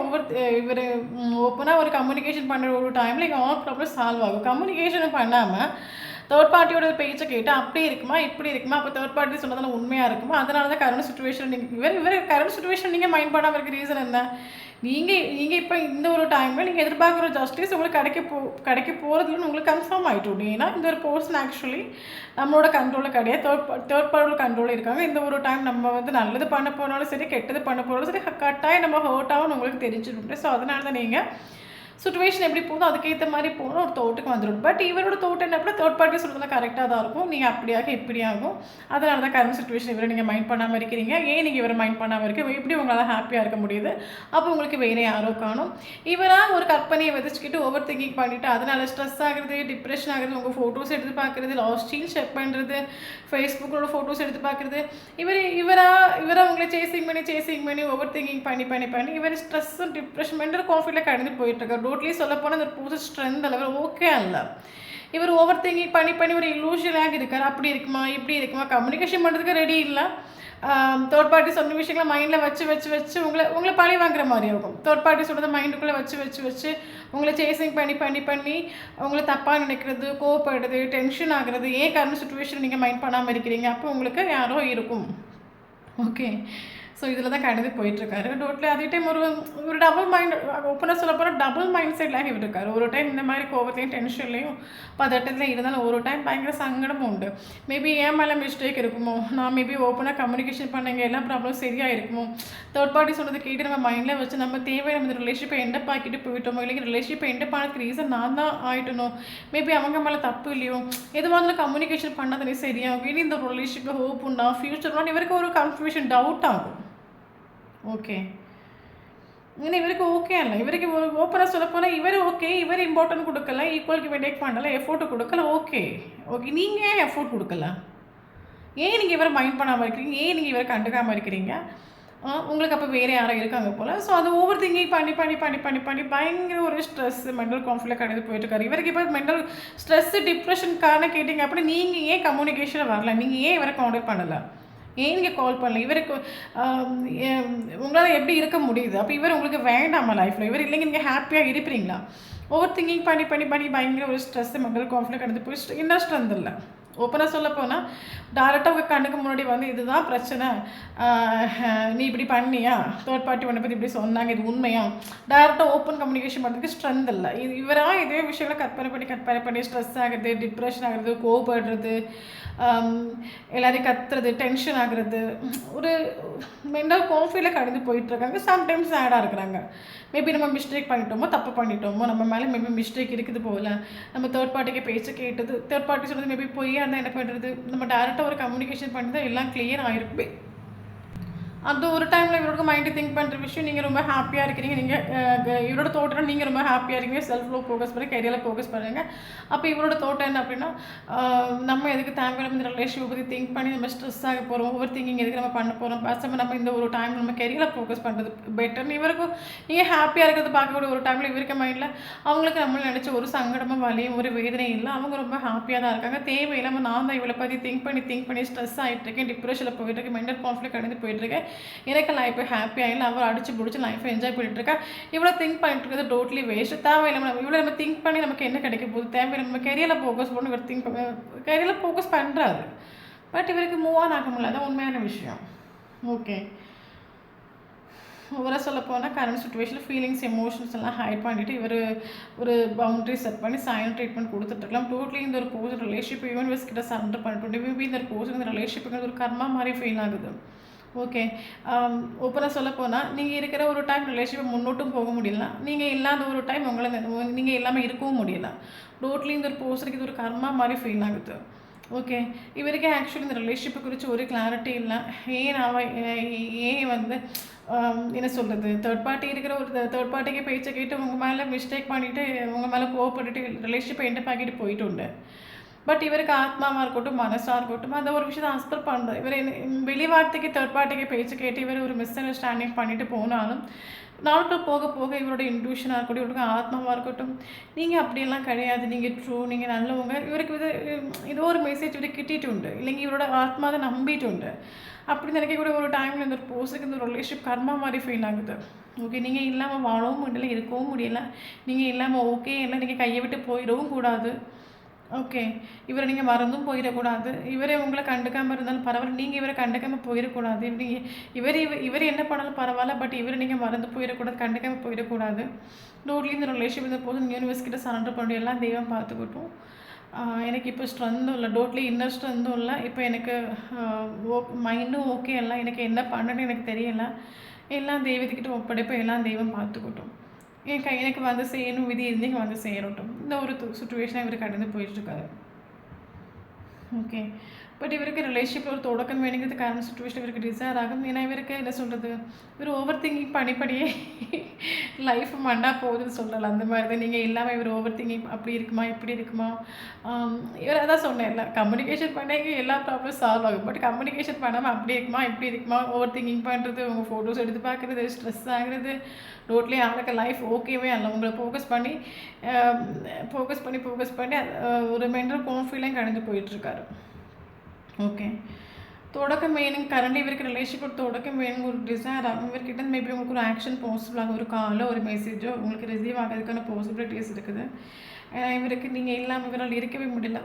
இவர் ஓப்பனாக ஒரு கம்யூனிகேஷன் பண்ணுற ஒரு டைமில் இங்கே ஆல் ப்ராப்ளம் சால்வ் ஆகும். கம்யூனிகேஷன் பண்ணாமல் தேர்ட் பார்ட்டியோட பேச்சை கேட்டு அப்படி இருக்குமா இப்படி இருக்குமா, அப்போ தேர்ட் பார்ட்டி சொன்னதெல்லாம் உண்மையாக இருக்குமா, அதனால தான் கரண்ட் சுச்சுவேஷன் இவர் கரண்ட் சுச்சுவேஷன் நீங்கள் மைண்ட் பண்ணாமல் இருக்க ரீசன் என்ன, நீங்கள் இப்போ இந்த ஒரு டைமில் நீங்கள் எதிர்பார்க்குற ஜஸ்டிஸ் உங்களுக்கு கிடைக்க போகிறதுலன்னு உங்களுக்கு கன்ஃபார்ம் ஆகிட்டு. ஏன்னா இந்த ஒரு பர்சன் ஆக்சுவலி நம்மளோட கண்ட்ரோலில் கிடையாது, தேர்ட் பார்ட்டியோட கண்ட்ரோலில் இருக்காங்க. இந்த ஒரு டைம் நம்ம நல்லது பண்ண போனாலும் சரி, கெட்டது பண்ண போனாலும் சரி, கட்டாயம் நம்ம ஹர்ட் ஆகும் உங்களுக்கு தெரிஞ்சுட்டு. ஸோ அதனால தான் நீங்கள் சுச்சுவேஷன் எப்படி போகுதோ அதுக்கேற்ற மாதிரி போகணும் ஒரு தோட்டுக்கு வந்துடும். பட் இவரோட தோட்டம் என்ன அப்படின்னா தேர்ட் பார்ட்டி சொல்கிறதுலாம் கரெக்டாக தான் இருக்கும். நீங்கள் அப்படியாக இப்படி ஆகும். அதனால தான் கரண்ட் சுச்சுவேஷன் இவரை நீங்கள் மைண்ட் பண்ணாமல் இருக்கிறீங்க. ஏன் நீங்கள் இவரை மைண்ட் பண்ணாமல் இருக்க எப்படி உங்களால் ஹாப்பியாக இருக்க முடியுது? அப்போ உங்களுக்கு வேறு யாரோ காணும். இவராக ஒரு கற்பனையை விதைச்சிக்கிட்டு ஓவர் திங்கிங் பண்ணிவிட்டு அதனால ஸ்ட்ரெஸ் ஆகுறது, டிப்ரெஷன் ஆகுறது, உங்கள் ஃபோட்டோஸ் எடுத்து பார்க்குறது, லாஸ்ட் சீன் செக் பண்ணுறது, ஃபேஸ்புக்கோட ஃபோட்டோஸ் எடுத்து பார்க்குறது, இவரை உங்களை சேசிங் பண்ணி ஓவர் திங்கிங் பண்ணி இவர் ஸ்ட்ரெஸ்ஸும் டிப்ரெஷன் மென்டல் கான்ஃபிடென்ட்ல கடந்து போயிட்டுருக்கார். டோட்லி சொல்ல போனால் அந்த பூச ஸ்ட்ரென்த் அளவில் ஓகே அல்ல. இவர் ஓவர் திங்கிங் பண்ணி ஒரு இலூஷனாக இருக்கார். அப்படி இருக்குமா இப்படி இருக்குமா கம்யூனிகேஷன் பண்ணுறதுக்கு ரெடி இல்லை. தேர்ட் பார்ட்டி சொன்ன விஷயங்களை மைண்டில் வச்சு உங்களை பழி வாங்குற மாதிரி இருக்கும். தேர்ட் பார்ட்டி சொல்கிறத மைண்டுக்குள்ளே வச்சு உங்களை சேசிங் பண்ணி உங்களை தப்பாக நினைக்கிறது, கோவப்படுறது, டென்ஷன் ஆகுறது. ஏன் கரண்ட் சுச்சுவேஷன் நீங்கள் மைண்ட் பண்ணாமல் இருக்கிறீங்க? அப்போ உங்களுக்கு யாரோ இருக்கும். ஓகே, ஸோ இதில் தான் கடந்து போயிட்டுருக்காரு. டோட்டலி அதே டைம் ஒரு டபுள் மைண்ட், ஓப்பனாக சொல்ல போகிற டபுள் மைண்ட் செட்லாக இருக்காரு. ஒரு டைம் இந்த மாதிரி கோபத்தையும் டென்ஷன்லையும் பதட்டத்தில் இருந்தாலும் ஒரு டைம் பயங்கர சங்கடமும் உண்டு. மேபி ஏன் மேலே மிஸ்டேக் இருக்குமோ, நான் மேபி ஓப்பனாக கம்யூனிகேஷன் பண்ணங்க எல்லா ப்ராப்ளம் சரியாக இருக்குமோ, தேர்ட் பார்ட்டி சொன்னது கேட்டு நம்ம மைண்டில் வச்சு நம்ம தேவையான இந்த ரிலேஷன்ஷிப்பை எண்டப் ஆக்கிட்டு போயிட்டோமோ, இல்லைங்க ரிலேஷன்ஷிப்பை எண்டப் ஆனதுக்கு ரீசன் நான் தான் ஆகிட்டனோ, மேபி அவங்க மேலே தப்பு இல்லையோ, எதுவாக இருந்தாலும் கம்யூனிகேஷன் பண்ணாதே சரியாகும். இனி இந்த ரிலேஷன்ஷிப்பில் ஹோப் உண்டா, ஃப்யூச்சர்லாம் இவருக்கு ஒரு கன்ஃபியூஷன் டவுட் ஆகும். ஓகே, ஏன்னா இவருக்கு ஓகே இல்லை. இவருக்கு ஒரு ஓப்பனாக சொல்ல போனால் இவர் ஓகே, இவர் இம்பார்ட்டன்ட் கொடுக்கல, ஈக்குவலுக்கு மெயின்டைன் பண்ணல, எஃபோர்ட்டு கொடுக்கல. ஓகே, நீங்கள் ஏன் எஃபோர்ட் கொடுக்கல? ஏன் நீங்கள் இவரை மைண்ட் பண்ணாமல் இருக்கிறீங்க? ஏன் நீங்கள் இவரை கண்டுக்காமல் இருக்கிறீங்க? உங்களுக்கு அப்போ வேறு யாரும் இருக்காங்க போல். ஸோ அது ஓவர் திங்கிங் பண்ணி பயங்கர ஒரு ஸ்ட்ரெஸ் மென்டல் கான்ஃப்ளிக்ட் கடந்து போயிட்டுருக்காரு. இவருக்கு இப்போ மென்டல் ஸ்ட்ரெஸ்ஸு டிப்ரெஷனுக்கான கேட்டிங்க அப்படி நீங்கள் ஏன் கம்யூனிகேஷனில் வரல? நீங்கள் ஏன் இவரை கான்டாக்ட் பண்ணலை? ஏன் நீங்கள் கால் பண்ணல? இவருக்கு உங்களால் எப்படி இருக்க முடியுது? அப்போ இவர் உங்களுக்கு வேண்டாமா லைஃப்பில்? இவர் இல்லைங்க நீங்கள் ஹாப்பியாக இருப்பீங்களா? ஓவர் திங்கிங் பண்ணி பயங்கர ஒரு ஸ்ட்ரெஸ் மென்டல் கான்ஃப்ளிக்ட் கடந்து போய் இன்னும் ஸ்ட்ரென்த் இல்லை. ஓப்பனாக சொல்ல போனால் டேரெக்டாக உங்கள் கண்ணுக்கு முன்னாடி வந்து இதுதான் பிரச்சனை, நீ இப்படி பண்ணியா, தேர்ட் பார்ட்டி உன்னை பற்றி இப்படி சொன்னாங்க, இது உண்மையா, டேரெக்டாக ஓப்பன் கம்யூனிகேஷன் பண்ணுறதுக்கு ஸ்ட்ரென்த் இல்லை. இவராக இதே விஷயங்களை கற்பனை பண்ணி ஸ்ட்ரெஸ் ஆகுறது, டிப்ரெஷன் ஆகுறது, கோவப்படுறது, எல்லோரையும் கத்துறது, டென்ஷன் ஆகுறது, ஒரு மென்டல் கான்ஃப்ளிக்டில் கடந்து போயிட்டுருக்காங்க. சம்டைம்ஸ் சேடாக இருக்கிறாங்க. மேபி நம்ம மிஸ்டேக் பண்ணிட்டோமோ, தப்பு பண்ணிட்டோமோ, நம்ம மேலே மேபி மிஸ்டேக் இருக்குது போல், நம்ம தேர்ட் பார்ட்டிக்கு பேச்சு கேட்டது, தேர்ட் பார்ட்டி சொல்கிறது மேபி பொய்யா இருந்தால் என்ன பண்ணுறது, நம்ம டேரெக்டாக ஒரு கம்யூனிகேஷன் பண்ணி தான் எல்லாம் கிளியர் ஆகிருக்கு. அந்த ஒரு டைமில் இவரோட மைண்டு திங்க் பண்ணுற விஷயம் நீங்கள் ரொம்ப ஹாப்பியாக இருக்கிறீங்க, நீங்கள் இவரோட தோட்டம் நீங்கள் ரொம்ப ஹாப்பியாக இருக்கீங்க, செல்ஃப் லோ ஃபோக்கஸ் பண்ணி கரியரில் ஃபோக்கஸ் பண்ணுறீங்க. அப்போ இவரோட தோட்டம் என்ன அப்படின்னா, நம்ம எதுக்கு தேவையில்லாம இந்த ரிலேஷன் பற்றி திங்க் பண்ணி நம்ம ஸ்ட்ரெஸ் ஆக போகிறோம், ஓவர் திங்கிங் எதுக்கு நம்ம பண்ண போகிறோம், பேசாமல் நம்ம இந்த ஒரு டைம் நம்ம கரியரில் ஃபோக்கஸ் பண்ணுறது பெட்டர்னு இவருக்கும் நீங்கள் ஹாப்பியாக இருக்கிறது பார்க்கக்கூடிய ஒரு டைமில் இவருக்கு மைண்டில் அவங்களுக்கு நம்மளை நினச்ச ஒரு சங்கடமும் வலியும் ஒரு வேதனையும் இல்லை, அவங்க ரொம்ப ஹாப்பியாக தான் இருக்காங்க. தேவையில்லாமல் நான் தான் இவளை பற்றி திங்க் பண்ணி ஸ்ட்ரெஸ் ஆகிட்டுருக்கேன், டிப்ரெஷனில் போயிட்டுருக்கேன், மென்டல் கான்ஃப்ளிக்ட் கடந்து போயிட்டுருக்கேன், எனக்கு லைஃப்பை ஹாப்பியாக இல்லை, அவள் அடிச்சு பிடிச்சி லைஃப்பை என்ஜாய் பண்ணிட்டுருக்கா, இவ்வளோ திங்க் பண்ணிட்டு இருக்கிறது டோட்டலி வேஸ்ட். தேவையில்லாமல் இவ்வளோ நம்ம திங்க் பண்ணி நமக்கு என்ன கிடைக்க போகுது, தேவையில்லை நம்ம கெரியரில் ஃபோக்கஸ் பண்ணி இவர் கெரியரில் ஃபோக்கஸ் பண்ணுறாரு. பட் இவருக்கு மூவ் ஆன் ஆக முடியல, அதான் உண்மையான விஷயம். ஓகே, ஓவராக சொல்ல போனால் கரண்ட் சுச்சுவேஷனில் ஃபீலிங்ஸ் எமோஷன்ஸ் எல்லாம் ஹைட் பண்ணிவிட்டு இவர் ஒரு பவுண்ட்ரி செட் பண்ணி சைலண்ட் ட்ரீட்மெண்ட் கொடுத்துட்ருக்கலாம். டோட்டலி இந்த ஒரு போர்ஸ் ரிலேஷன்ஷிப் யூனிவர்ஸ் கிட்ட சரண்டர் பண்ணிட்டு மேபி இந்த போர்ஸ் இந்த ரிலேஷன்ஷிப்புங்கிறது ஒரு கர்மா மாதிரி ஃபீல் ஆகுது. ஓகே, ஓப்பனாக சொல்ல போனால் நீங்கள் இருக்கிற ஒரு டைம் ரிலேஷன்ஷிப்பை முன்னோட்டும் போக முடியல, நீங்கள் இல்லாத ஒரு டைம் உங்களை நீங்கள் இல்லாமல் இருக்கவும் முடியல. டோட்டலி இந்த ஒரு போர்ஸுக்கு இது ஒரு கர்மா மாதிரி ஃபீல் ஆகுது. ஓகே, இவருக்கே ஆக்சுவலி இந்த ரிலேஷன்ஷிப்பை குறித்து ஒரு கிளாரிட்டி இல்லை. ஏன் வந்து என்ன சொல்கிறது, தேர்ட் பார்ட்டி இருக்கிற ஒரு தேர்ட் பார்ட்டிக்கு பேச்சை கேட்டு உங்கள் மேலே மிஸ்டேக் பண்ணிவிட்டு உங்கள் மேலே கோவப்பட்டுட்டு ரிலேஷன்ஷிப்பை எண்டப் ஆக்கிட்டு போயிட்டு உண்டு. பட் இவருக்கு ஆத்மாவாக இருக்கட்டும், மனசாக இருக்கட்டும், அந்த ஒரு விஷயத்தை அஸ்பர் பண்ணுறது. இவர் வெளிவார்த்தைக்கு தேர்ட் பார்ட்டிக்கு பேச்சு கேட்டு இவர் ஒரு மிஸ் அண்டர்ஸ்டாண்டிங் பண்ணிட்டு போனாலும் நாட்கள் போக போக இவரோட இன்ட்யூஷனாக இருக்கட்டும், இவருக்கு ஆத்மாவாக இருக்கட்டும், நீங்கள் அப்படியெல்லாம் கிடையாது, நீங்கள் ட்ரூ, நீங்கள் நல்லவங்க, இவருக்கு ஏதோ ஒரு மெசேஜ் இவருக்கு கிட்டிட்டு உண்டு, இல்லைங்க இவரோட ஆத்மா தான் நம்பிட்டு உண்டு. அப்படி நினைக்கக்கூடிய ஒரு டைமில் இந்த ஒரு போஸுக்கு இந்த ஒரு ரிலேஷன்ஷிப் கர்மா மாதிரி ஃபீல் ஆகுது. ஓகே, நீங்கள் இல்லாமல் வாழவும் முடியல, இருக்கவும் முடியல, நீங்கள் இல்லாமல் ஓகே இல்லை, நீங்கள் கையை விட்டு போயிடவும் கூடாது. ஓகே, இவரை நீங்கள் மறந்தும் போயிடக்கூடாது, இவரே உங்களை கண்டுக்காமல் இருந்தாலும் பரவாயில்ல, நீங்கள் இவரை கண்டுக்காமல் போயிடக்கூடாது. இவர் என்ன பண்ணாலும் பரவாயில்ல, பட் இவரை நீங்கள் மறந்து போயிடக்கூடாது, கண்டுக்காமல் போயிடக்கூடாது. டோட்லி இந்த ரிலேஷன் இந்த போது யூனிவர்ஸ் கிட்ட சரண்டர் பண்ணி எல்லாம் தெய்வம் பார்த்துக்கிட்டும். எனக்கு இப்போ ஸ்ட்ரென்த்தும் இல்லை, டோட்லி இன்னர் ஸ்ட்ரென்த்தும் இல்லை. இப்போ எனக்கு மைண்டும் ஓகே இல்லை, எனக்கு என்ன பண்ணணுன்னு எனக்கு தெரியலை. எல்லாம் தெய்வத்துக்கிட்ட ஒப்படைப்போ எல்லாம் தெய்வம் பார்த்துக்கிட்டோம். எனக்கு வந்து செய்யணும் விதி இருந்தீங்க வந்து சேரட்டும். இந்த ஒரு சுச்சுவேஷனாக இவர் கடந்து போயிட்டுருக்காரு. ஓகே. பட் இவருக்கு ரிலேஷன்ஷிப்பில் ஒரு தொடக்கம் வேணுங்கிறது காரணம் சுச்சுவேஷன் இவருக்கு டிசைர் ஆகும். ஏன்னா இவருக்கு என்ன சொல்கிறது, இவர் ஓவர் திங்கிங் பண்ணிப்படியே லைஃப் மண்ணா போகுதுன்னு சொல்லலாம். அந்த மாதிரி தான் நீங்கள் இல்லாமல் இவர் ஓவர் திங்கிங் அப்படி இருக்குமா இப்படி இருக்குமா, இவர் அதான் சொன்னேன்ல, கம்யூனிகேஷன் பண்ணி எல்லா ப்ராப்ளம் சால்வ் ஆகும். பட் கம்யூனிகேஷன் பண்ணாமல் அப்படி இருக்குமா இப்படி இருக்குமா, ஓவர் திங்கிங் பண்ணுறது, உங்கள் ஃபோட்டோஸ் எடுத்து பார்க்குறது, ஸ்ட்ரெஸ் ஆகுறது, டோட்லி ஆளுக்கு லைஃப் ஓகேவே அல்ல. உங்களை ஃபோக்கஸ் பண்ணி ஒரு மென்டல் கான்ஃபிடென்ட் கடந்து போயிட்டுருக்காரு. ஓகே. தொடக்கம் வேணும் கரண்ட் இவருக்கு ரிலேஷன்ஷிப் தொடக்கம் வேணும் ஒரு டிசைர் ஆகும். இவர்கிட்ட மேபி உங்களுக்கு ஒரு ஆக்ஷன் பாசிபிள் ஆகும். ஒரு காலோ ஒரு மெசேஜோ உங்களுக்கு ரிசீவ் ஆகிறதுக்கான பாசிபிலிட்டிஸ் இருக்குது. இவருக்கு நீங்கள் இல்லாமல் இவரால் இருக்கவே முடியல.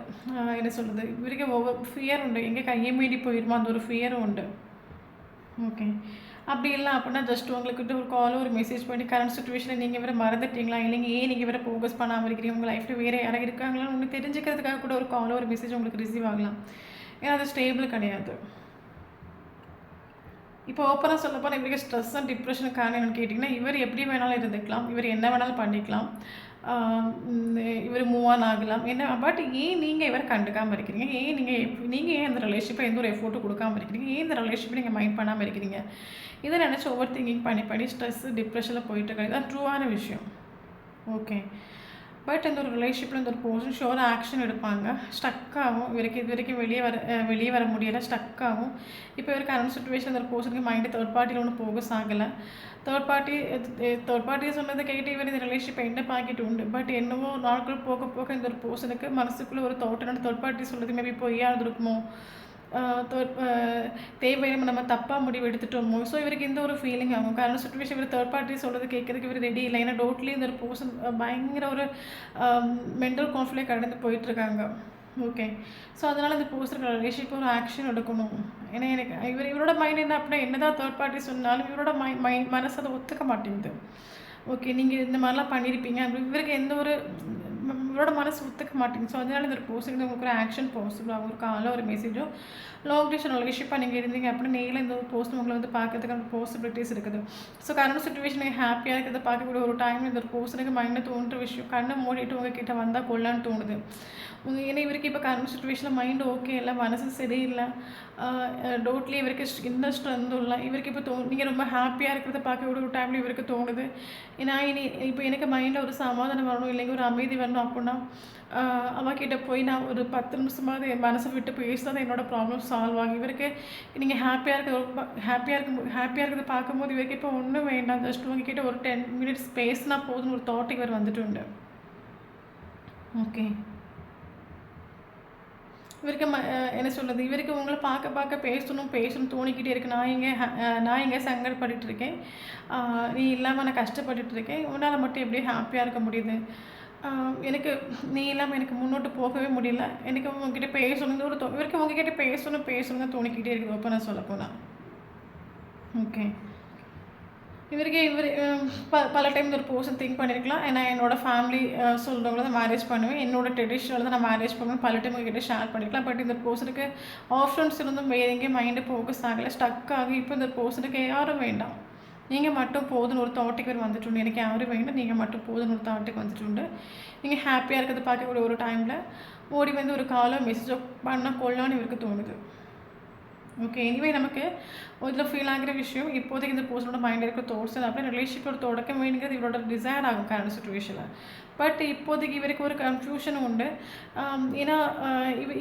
என்ன சொல்கிறது, இவருக்கு ஒவ்வொரு ஃபியர் உண்டு, எங்கே கையை மீறி போயிடுமா அந்த ஒரு ஃபியரும் உண்டு. ஓகே. அப்படி இல்லை அப்படின்னா ஜஸ்ட் உங்களுக்கிட்ட ஒரு காலோ ஒரு மெசேஜ் பண்ணி கரண்ட் சுச்சுவேஷனில் நீங்கள் வேறு மறந்துட்டீங்களா, இல்லைங்க ஏன் நீங்கள் வேறு ஃபோக்கஸ் பண்ணாமல் இருக்கிறீங்க, உங்கள் லைஃப்பில் வேறு யாராவது இருக்காங்களான்னு ஒன்று தெரிஞ்சுக்கிறதுக்காக கூட ஒரு காலோ ஒரு மெசேஜ் உங்களுக்கு ரிசீவ் ஆகலாம். ஏன்னா அது ஸ்டேபிள் கிடையாது. இப்போ ஓப்பனாக சொல்ல போனால் இவருக்கு ஸ்ட்ரெஸ் அண்ட் டிப்ரெஷனுக்கு காரணம் என்னென்னு கேட்டிங்கன்னா, இவர் எப்படி வேணாலும் இருந்துக்கலாம், இவர் என்ன வேணாலும் பண்ணிக்கலாம், இவர் மூவ் ஆன் ஆகலாம் என்ன. பட் ஏன் நீங்கள் இவரை கண்டுக்காமல் இருக்கிறீங்க, நீங்கள் ஏன் அந்த ரிலேஷன்ஷிப்பை எந்த ஒரு எஃபோர்ட்டு கொடுக்காமல் இருக்கிறீங்க, ஏன் இந்த ரிலேஷன்ஷிப்பை நீங்கள் மைண்ட் பண்ணாமல் இருக்கிறீங்க, இதை நினச்சி ஓவர் திங்கிங் பண்ணி ஸ்ட்ரெஸ் டிப்ரெஷனில் போயிட்டு இருக்காங்க. இதுதான் ட்ரூவான விஷயம். ஓகே. பட் இந்த ஒரு ரிலேஷன்ஷிப்பில் இந்த ஒரு பர்சன் ஷோர் ஆக்ஷன் எடுப்பாங்க. ஸ்டக் ஆகும், இவருக்கு இது வரைக்கும் வெளியே வர முடியலை, ஸ்டக் ஆகும். இப்போ இவருக்கு அந்த சுச்சுவேஷன் இந்த ஒரு பர்சனுக்கு மைண்டு தேர்ட் பார்ட்டியில் ஒன்று ஃபோக்கஸ் ஆகலை. தேர்ட் பார்ட்டி சொன்னதை கேட்டு இவர் இந்த ரிலேஷன்ஷிப்பை என்ன பாக்கிட்டு உண்டு. பட் என்னவோ நாட்கள் போக இந்த ஒரு பர்சனுக்கு மனசுக்குள்ளே ஒரு தோட்டம் தேர்ட் பார்ட்டி சொல்கிறது மேபி பொய்யா இருக்குமோ, தேவையில்லாமல் நம்ம தப்பாக முடிவு எடுத்துட்டோமோ. ஸோ இவருக்கு இந்த ஒரு ஃபீலிங் ஆகும். காரணம் சுச்சுவேஷன் இவர் தேர்ட் பார்ட்டி சொல்கிறது கேட்குறதுக்கு இவர் ரெடி இல்லை. ஏன்னா டோட்லி இந்த ஒரு பர்சன் பயங்கர ஒரு மென்டல் கான்ஃப்ளிக்ட் கடந்து போயிட்டுருக்காங்க. ஓகே. ஸோ அதனால் இந்த பர்சனுக்கு ரிலேஷன்ஷிப் ஒரு ஆக்ஷன் எடுக்கணும். ஏன்னா எனக்கு இவரோட மைண்ட் என்ன அப்படின்னா, என்ன தான் தேர்ட் பார்ட்டி சொன்னாலும் இவரோட மனசு அதை ஒத்துக்க மாட்டேங்குது. ஓகே, நீங்கள் இந்த மாதிரிலாம் பண்ணியிருப்பீங்க அப்படி இவருக்கு எந்த ஒரு இவரோட மனசு ஒத்துக்க மாட்டேங்குது. ஸோ அதனால் இந்த ஒரு பர்சனுக்கு உங்களுக்கு ஒரு ஆக்ஷன் பாசிபிள் ஆகும். ஒரு காலோ ஒரு மெசேஜோ லாங் டியூஷன் ரிலேஷன்ஷிப்பாக நீங்கள் இருந்தீங்க அப்படின்னா நெய்யில் இந்த ஒரு பர்சன் உங்களை வந்து பார்க்கறதுக்கான பாசிபிலிட்டிஸ் இருக்குது. ஸோ கரண்ட் சுச்சுவேஷன் நீங்கள் ஹாப்பியாக இருக்கிறத பார்க்கக்கூடிய ஒரு டைம் இந்த ஒரு பர்சனுக்கு மைண்டில் தோன்ற விஷயம் கண்ணை மூடிட்டு உங்ககிட்ட வந்தால் கொள்ளான்னு தோணுது. ஏன்னா இவருக்கு இப்போ கரண்ட் சுச்சுவேஷனில் மைண்டு ஓகே இல்லை, மனசு சரியில்லை, டோட்லி இவருக்கு இந்த ஸ்ட்ரென்த்தும் இல்லை. இவருக்கு இப்போ நீங்கள் ரொம்ப ஹாப்பியாக இருக்கிறத பார்க்கக்கூடிய ஒரு டைமில் இவருக்கு தோணுது. ஏன்னா இப்போ எனக்கு மைண்டில் ஒரு சமாதானம் வரணும், இல்லைங்க ஒரு அமைதி வரணும் அப்படின்னா அவகிட்ட போய் நான் ஒரு 10 நிமிஷமாவது என் மனசை விட்டு பேசினா தான் என்னோடய ப்ராப்ளம் சால்வ் ஆகும். இவருக்கு நீங்கள் ஹாப்பியாக இருக்கிறத பார்க்கும்போது இவருக்கு இப்போ ஒன்றும் வேண்டாம், ஜஸ்ட் உங்ககிட்ட ஒரு 10 மினிட்ஸ் பேசினா போதும்னு ஒரு தாட்டுக்கு இவர் வந்துட்டு உண்டு. ஓகே. இவருக்கு என்ன சொல்கிறது, இவருக்கு உங்களை பார்க்க பேசணும் தோணிக்கிட்டே இருக்குது. நான் எங்கே சங்கடப்பட்டுட்டு இருக்கேன், நீ இல்லாமல் நான் கஷ்டப்பட்டுட்டு இருக்கேன், உன்னால் மட்டும் எப்படி ஹாப்பியாக இருக்க முடியுது, எனக்கு நீ இல்லாமல் எனக்கு முன்னோட்டு போகவே முடியல, எனக்கு உங்ககிட்ட பேசணும் இவருக்கு உங்ககிட்ட பேசணுங்க தோணிக்கிட்டே இருக்குது ஓப்பனாக சொல்லப்போனால். ஓகே. இவர் பல டைம் ஒரு பர்சன் திங்க் பண்ணியிருக்கலாம். ஏன்னா என்னோடய ஃபேமிலி சொல்கிறவங்கள தான் மேரேஜ் பண்ணுவேன், என்னோடய ட்ரெடிஷனில் தான் நான் மேரேஜ் பண்ணுவேன், பல டைம் உங்ககிட்ட ஷேர் பண்ணிக்கலாம். பட் இந்த பர்சனுக்கு ஆப்ஷன்ஸ் இருந்தும் வேறு எங்கேயும் மைண்டு ஃபோக்கஸ் ஆகலை, ஸ்டக் ஆகும். இப்போ இந்த பர்சனுக்கு யாரும் வேண்டாம், நீங்கள் மட்டும் போதுன்னு ஒரு தாட்டுக்கு இவர் வந்துட்டு, எனக்கு யாரும் வேண்டாம், நீங்கள் மட்டும் போதுன்னு ஒரு தாட்டுக்கு வந்துட்டு, நீங்கள் ஹாப்பியாக இருக்கிறத பார்க்கக்கூடிய ஒரு டைமில் ஓடி வந்து ஒரு காலோ மெசேஜோ பண்ணால் கொள்ளான்னு இவருக்கு தோணுது. ஓகே. எனிவே நமக்கு இதில் ஃபீல் ஆகிற விஷயம் இப்போதைக்கு இந்த பர்சனோட மைண்டில் இருக்கிற தாட்ஸ் அப்படியே ரிலேஷன்ஷிப்போட தொடக்கம் வேணுங்கிறது இவரோட டிசைர் ஆகும் கரண்ட் சுச்சுவேஷனில். பட் இப்போதைக்கு இவருக்கு ஒரு கன்ஃபியூஷன் உண்டு. ஏன்னா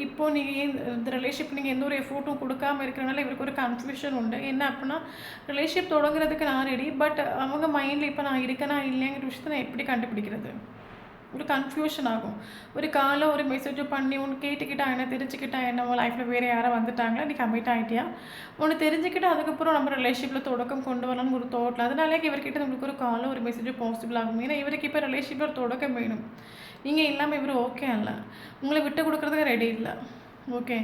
இப்போது நீங்கள் இந்த ரிலேஷன்ஷிப் நீங்கள் எந்த ஒரு எஃபோர்ட்டும் கொடுக்காமல் இருக்கிறனால இவருக்கு ஒரு கன்ஃபியூஷன் உண்டு. என்ன அப்படின்னா, ரிலேஷன்ஷிப் தொடங்குறதுக்கு நான் ரெடி, பட் அவங்க மைண்டில் இப்போ நான் இருக்கேனா இல்லைங்கிற விஷயத்தை நான் எப்படி கண்டுபிடிக்கிறது, ஒரு கன்ஃபியூஷன் ஆகும். ஒரு காலை ஒரு மெசேஜோ பண்ணி ஒன்று கேட்டுக்கிட்டா என்ன, தெரிஞ்சுக்கிட்டா என்ன, உன் லைஃப்பில் வேறு யாரும் வந்துட்டாங்களா, நீ கமிட் ஆகிட்டியா, ஒன்று தெரிஞ்சுக்கிட்டு அதுக்கப்புறம் நம்ம ரிலேஷன்ஷிப்பில் தொடக்கம் கொண்டு வரலாம்னு ஒரு தோட்டில். அதனாலே இவர்கிட்ட நம்மளுக்கு ஒரு காலோ ஒரு மெசேஜோ பாசிபிள் ஆகும். ஏன்னா இவருக்கு இப்போ ரிலேஷன்ஷிப்பில் ஒரு தொடக்கம் வேணும். நீங்கள் இல்லாமல் இவர் ஓகே இல்லை, உங்களை விட்டு கொடுக்குறதுக்கு ரெடி இல்லை. ஓகே.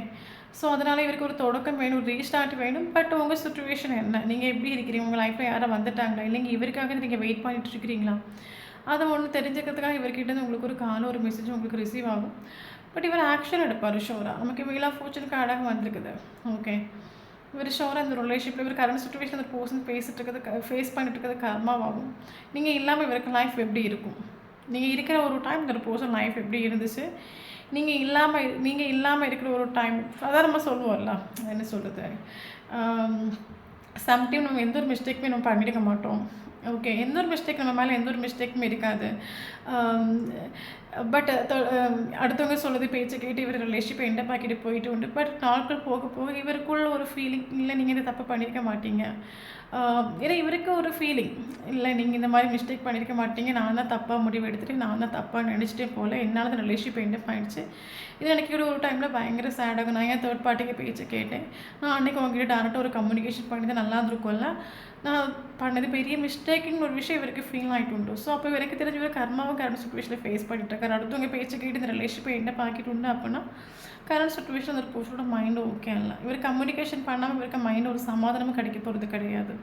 ஸோ அதனால் இவருக்கு ஒரு தொடக்கம் வேணும், ஒரு ரீஸ்டார்ட் வேணும். பட் உங்கள் சுச்சுவேஷன் என்ன, நீங்கள் எப்படி இருக்கிறீங்க, உங்கள் லைஃப்பில் யாரும் வந்துட்டாங்களா, இல்லைங்க இவருக்காக நீங்கள் வெயிட் பண்ணிட்டு இருக்கிறீங்களா, அதை ஒன்று தெரிஞ்சுக்கிறதுக்காக இவர்கிட்ட உங்களுக்கு ஒரு காலோ ஒரு மெசேஜ் உங்களுக்கு ரிசீவ் ஆகும். பட் இவர் ஆக்ஷன் எடுப்பார் ஷோராக. நமக்கு வீல் ஆஃப் ஃபார்ச்சூன் கார்டாக வந்திருக்குது. ஓகே. இவர் ஷோராக இந்த ரிலேஷன்ஷிப்பில் இவர் கரண்ட் சுச்சுவேஷன் அந்த பர்சன் பேசிட்டு இருக்கிறது ஃபேஸ் பண்ணிட்டு இருக்கிறது கர்மாவாகும். நீங்கள் இல்லாமல் இவருக்கு லைஃப் எப்படி இருக்கும்? நீங்கள் இருக்கிற ஒரு டைம் இந்த பர்சன் லைஃப் எப்படி இருந்துச்சு? நீங்கள் இல்லாமல் இருக்கிற ஒரு டைம் அதான் நம்ம சொல்லுவோம்ல, என்ன சொல்கிறது, சம்டைம் நம்ம எந்த ஒரு மிஸ்டேக்குமே நம்ம பண்ணியிருக்க மாட்டோம். ஓகே, எந்த ஒரு மிஸ்டேக் நம்ம மேலே எந்த ஒரு மிஸ்டேக்குமே இருக்காது. பட் அடுத்தவங்க சொல்லுது பேச்சு கேட்டு இவர் ரிலேஷன்ஷிப்பை எண்டப் ஆக்கிட்டு போயிட்டு உண்டு. பட் நாட்கள் போக போக இவருக்குள்ள ஒரு ஃபீலிங், இல்லை நீங்கள் இந்த தப்பு பண்ணியிருக்க மாட்டீங்க. ஏன்னா இவருக்கு ஒரு ஃபீலிங், இல்லை நீங்கள் இந்த மாதிரி மிஸ்டேக் பண்ணியிருக்க மாட்டீங்க, நான் தான் தப்பாக முடிவு எடுத்துகிட்டு நான் தான் தப்பாக நினச்சிட்டே போல் என்னால் அந்த ரிலேஷன்ஷிப் எண்டப் ஆகிடுச்சு. இது எனக்கு ஒரு டைமில் பயங்கர சேடாகும். நான் ஏன் தேர்ட் பார்ட்டிக்கு பேச்சு கேட்டேன், நான் அன்றைக்கி உங்ககிட்ட டேரெக்டாக ஒரு கம்யூனிகேஷன் பண்ணி தான் நல்லா இருந்திருக்கும்ல, நான் பண்ணது பெரிய மிஸ்டேக்குன்னு ஒரு விஷயம் இவருக்கு ஃபீல் ஆகிட்டு உண்டு. ஸோ அப்போ எனக்கு தெரிஞ்ச ஒரு கர்மாவும் கரண்ட் சுச்சுவேஷனில் ஃபேஸ் பண்ணிட்டு இருக்காரு. அடுத்தவங்க பேச்சு கேட்டு இந்த ரிலேஷன்ஷிப்பை என்ன பாக்கிட்டு உண்டு அப்படின்னா கரண்ட் சுச்சுவேஷன் அந்த பர்சனோட மைண்டு ஓகே இல்லை. இவர் கம்யூனிகேஷன் பண்ணாமல் இவருக்கு மைண்டு ஒரு சமாதானமும் கிடைக்க போகிறது கிடையாது.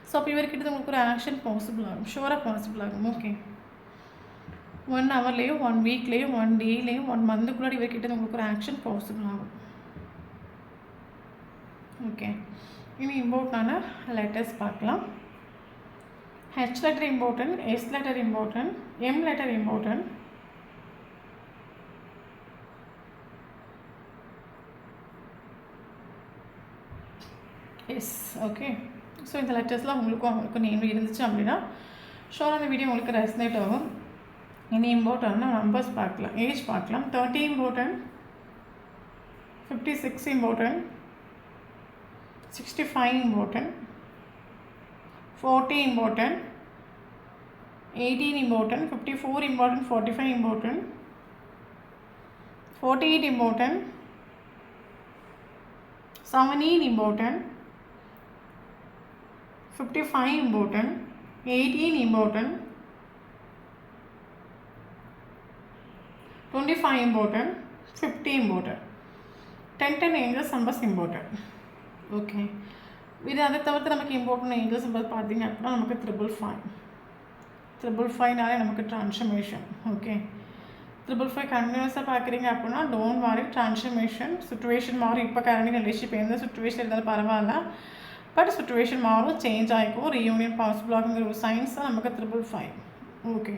ஸோ அப்போ இவர்கிட்ட உங்களுக்கு ஒரு ஆக்ஷன் பாசிபிள் ஆகும், ஷோராக பாசிபிள் ஆகும். ஓகே, 1 ஹவர்லேயும் 1 வீக்லேயும் 1 டேலேயும் 1 மந்த்துக்குள்ளாடி இவர்கிட்ட உங்களுக்கு ஒரு ஆக்ஷன் பாசிபிள் ஆகும். ஓகே, இனி இம்பார்ட்டண்டான லெட்டர்ஸ் பார்க்கலாம். H letter important, S letter important, M letter important, yes. Okay, so இந்த லெட்டர்ஸ்லாம் அவங்களுக்கும் நேம் இருந்துச்சு அப்படின்னா ஷோராக அந்த வீடியோ உங்களுக்கு ரெசனேட் ஆகும். இனி இம்பார்ட்டன்னா நம்பர்ஸ் பார்க்கலாம். ஏஜ் பார்க்கலாம். 30 important, 56 important, 65 important, 40 important, 18 important, 54 important, 45 important, 48 important, 17 important, 55 important, 18 important, 25 important, 50 important. 10 angels numbers important. Okay, இது அதை தவிர்த்து நமக்கு இம்பார்ட்டன்ட் ஏஞ்சல்ஸ் நம்பர் பார்த்தீங்க அப்படின்னா நமக்கு 555 நமக்கு ட்ரான்ஸ்ஃபர்மேஷன். ஓகே, 555 கண்டினியூஸாக பார்க்குறீங்க அப்படின்னா டோன்ட் வாரி, ட்ரான்ஸ்ஃபர்மேஷன் சுச்சுவேஷன் மாறும். இப்போ கரண்ட் ரிலேஷன்ஷிப் எந்த சுச்சுவேஷன் இருந்தாலும் பரவாயில்ல, பட் சுச்சுவேஷன் மாறும், சேஞ்ச் ஆகிக்கும், ரீயூனியன் பாசிபிள் ஆகுங்கிற ஒரு சயின்ஸ் தான் நமக்கு 555. ஓகே,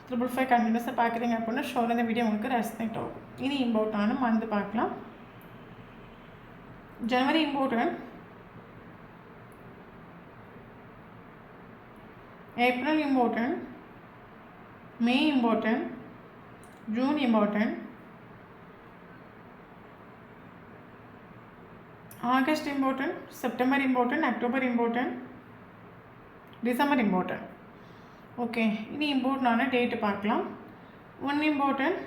555 கண்டினியூஸாக பார்க்குறீங்க அப்படின்னா ஷோர் இந்த வீடியோ உங்களுக்கு ரெசனேட் ஆகும். இனி இம்பார்ட்டண்டான மந்த் பார்க்கலாம். January important, April important, May important, June important, August important, September important, October important, December important. Okay, இனி இம்பார்ட்டண்டான டேட்டு பார்க்கலாம். 1 important,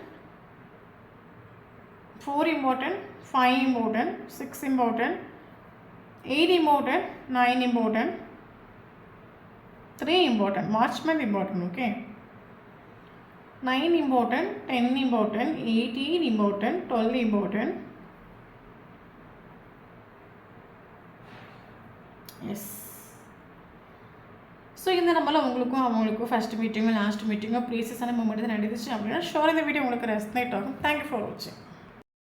4 important, 5 important, 6 important, 8 important, 9 important, 3 important, March month important. Okay, 9 important, 10 important, 18 important, 12 important. S. So இந்த நம்மளால் அவங்களுக்கும் first மீட்டிங்கோ last மீட்டிங்கோ ப்ரீசியஸான moment தான் நடந்துச்சு அப்படின்னா sure இந்த வீடியோ உங்களுக்கு ரெசனேட் ஆகும். தேங்க்யூ ஃபார் வாட்சிங்.